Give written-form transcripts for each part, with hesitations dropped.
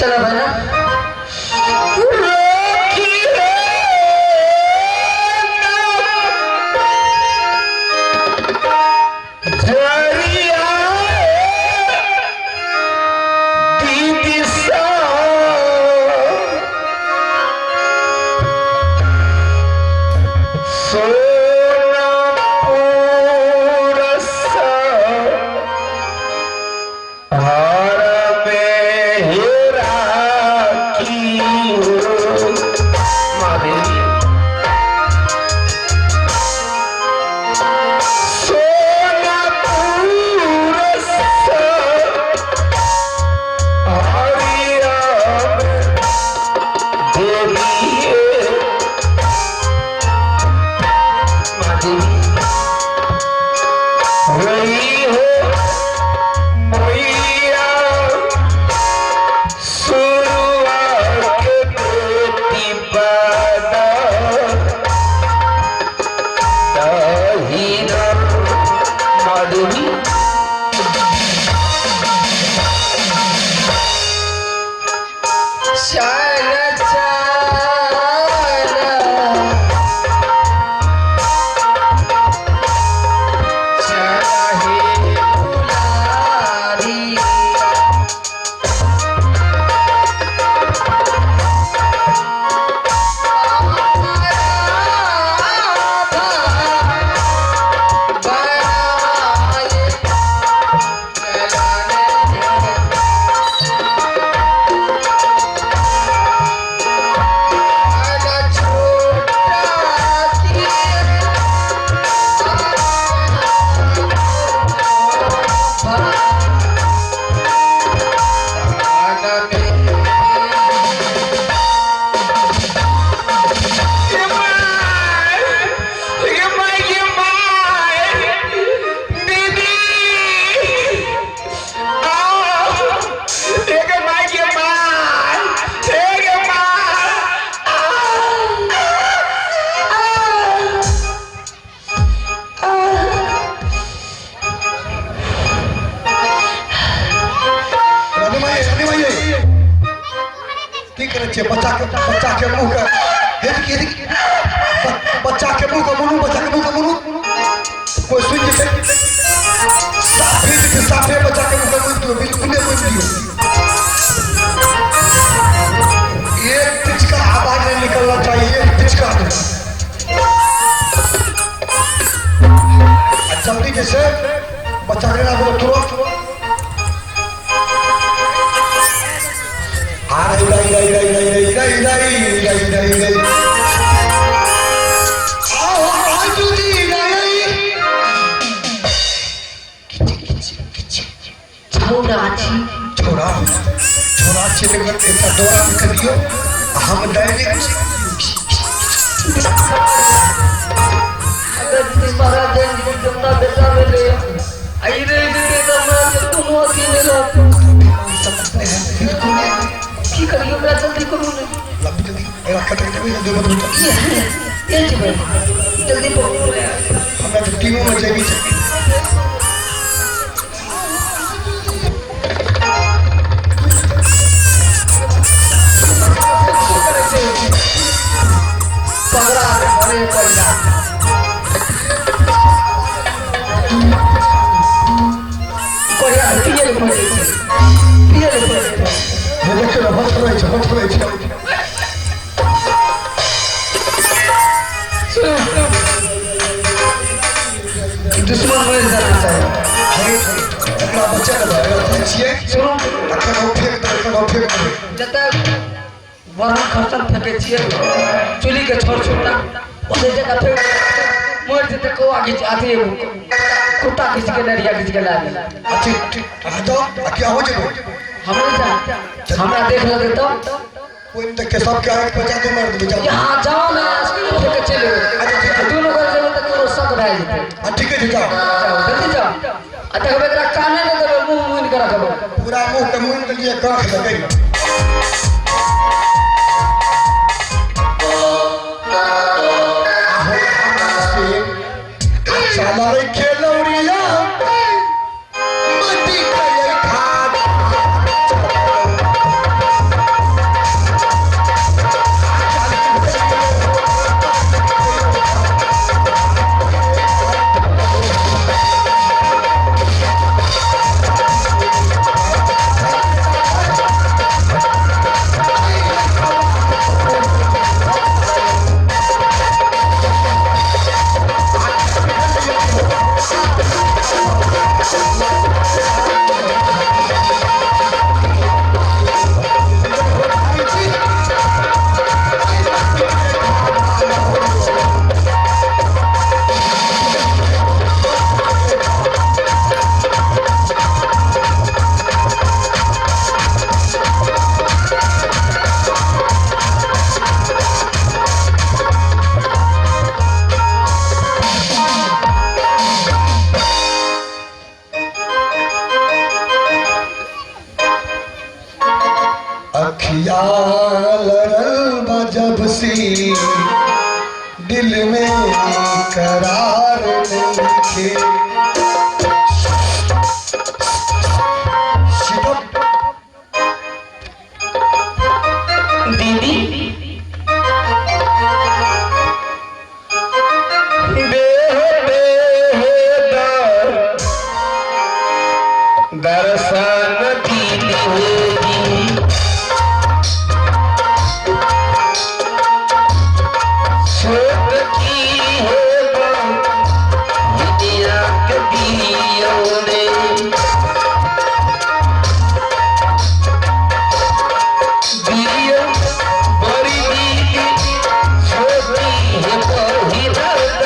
चला भाई ना बच्चा के मुंह का बच्चा के मुंह का मुनु कोई सुन जैसे साफे बच्चा के मुंह का मुनु बिल्कुल दियो एक पिच का आवाज नहीं निकलना चाहिए पिच का जल्दी जैसे बच्चा के ना बोलो तुरंत छोरा हम डायरेक्ट की करियो मैं जल्दी करूं ना जल्दी मेरा कटक में दे मत ये जल्दी बोलो हमें तो टीमों में चाहिए पगड़ा अरे पगड़ा कोया पिए ले दुश्मन में जाना चाहिए अपना बच्चा का सुनो जब बड़ा खर्चन फेंके चुली के छोड़ छोटा उसे जगह फेंक मोड़ देते को आगे आती है कुत्ता खींच के नरिया खींच के ला तो क्या हो जाए हमरा देख लगे तो कोई तक के सब क्या है बचा दो मार दो यहां जाओ ना फेंके चले दोनों कर जब तक तो सब रह जाते ठीक है जाओ जल्दी जाओ अच्छा बेटा कान में तो मुंह करा करो पूरा मुंह के मुंह के लिए काट लगे हमारे खेलौड़िया मट्टी का ये खाद लड़ल बा जब सी दिल में करार नहीं। दीदी दर्शन दीदी छोट की है दुनिया के दियों ने दियो बड़ी दीदी छोटी है बड़ी दर्द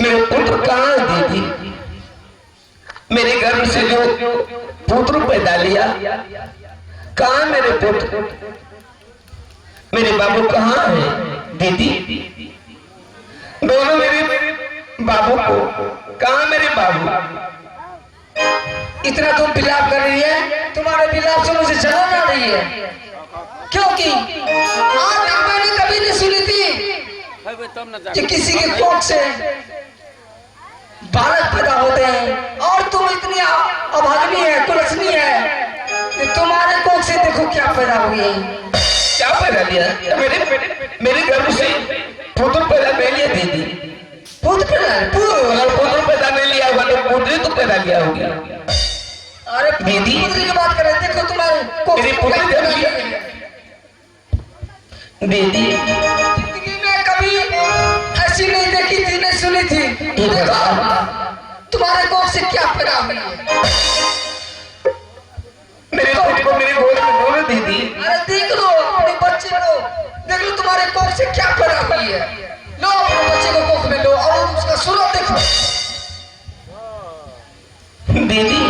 मेरे पुत्र कहाँ है दीदी? मेरे घर से जो पुत्र पैदा लिया कहाँ मेरे पुत्र? मेरे बाबू कहाँ है दीदी? दोनों मेरे बाबू को कहाँ मेरे बाबू? इतना तुम विलाप कर रही है, तुम्हारे विलाप से मुझे जलन आ रही है, क्योंकि आज तक मैंने कभी नहीं सुनी थी कि किसी के कोख से बालक पैदा होते हैं, और तुम इतनी अभागनी है, कुलसनी है कि तुम्हारे कोख से देखो क्या पैदा हुई है। क्या पैदा लिया? मेरे गर्भ से पुत्र पैदा नहीं लिया दीदी। पुत्र पैदा नहीं लिया होगा तो पुत्री तो पैदा लिया होगा। अरे दीदी पुत्री की बात कर रहे, देखो तुम्हारे कोख से पुत्री पैदा लिया दीदी। कभी ऐसी नहीं देखी थी, नहीं सुनी थी। तुम्हारे कोख से क्या पैदा हुई है? मेरे को मेरे गोद में बोलो दीदी। अरे देख लो अपने बच्चे को, देख लो तुम्हारे कोख से क्या पैदा हुई है। लो अपने बच्चे को कोख में लो और उसका सूरत देखो दीदी।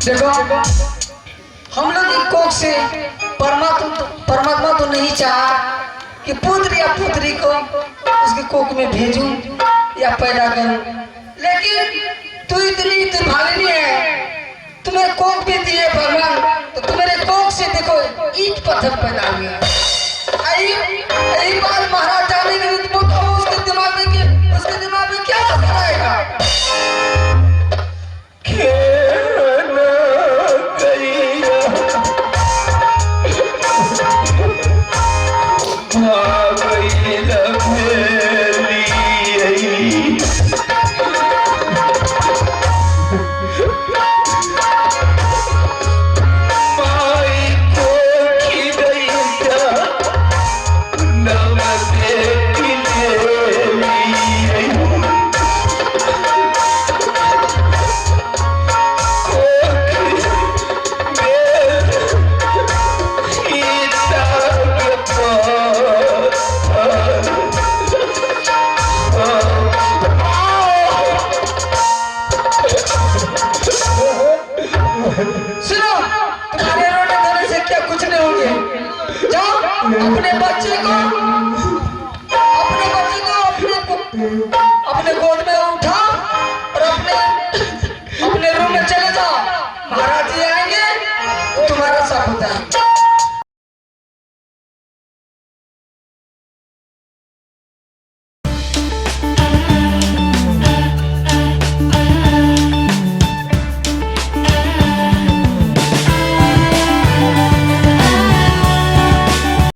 देखो हम लोग एक कोख से परमात्मा तो नहीं चाहा कि पुत्र या पुत्री को उसके कोख में भेजूं या पैदा करूं, लेकिन तू इतनी भागनी है, तुम्हें कोख भी दिए भगवान, तो तुम्हारे कोख से देखो ईंट पत्थर पैदा हुआ। यही बात महाराज जानेंगे तो उसके दिमाग में क्या असर आएगा? सुनो, तुम्हारे रोने धोने से क्या कुछ नहीं होंगे। जाओ अपने बच्चे को अपने गोद में उठा और अपने रूम में चले जाओ। महाराज जी आएंगे, तुम्हारा सब होता है।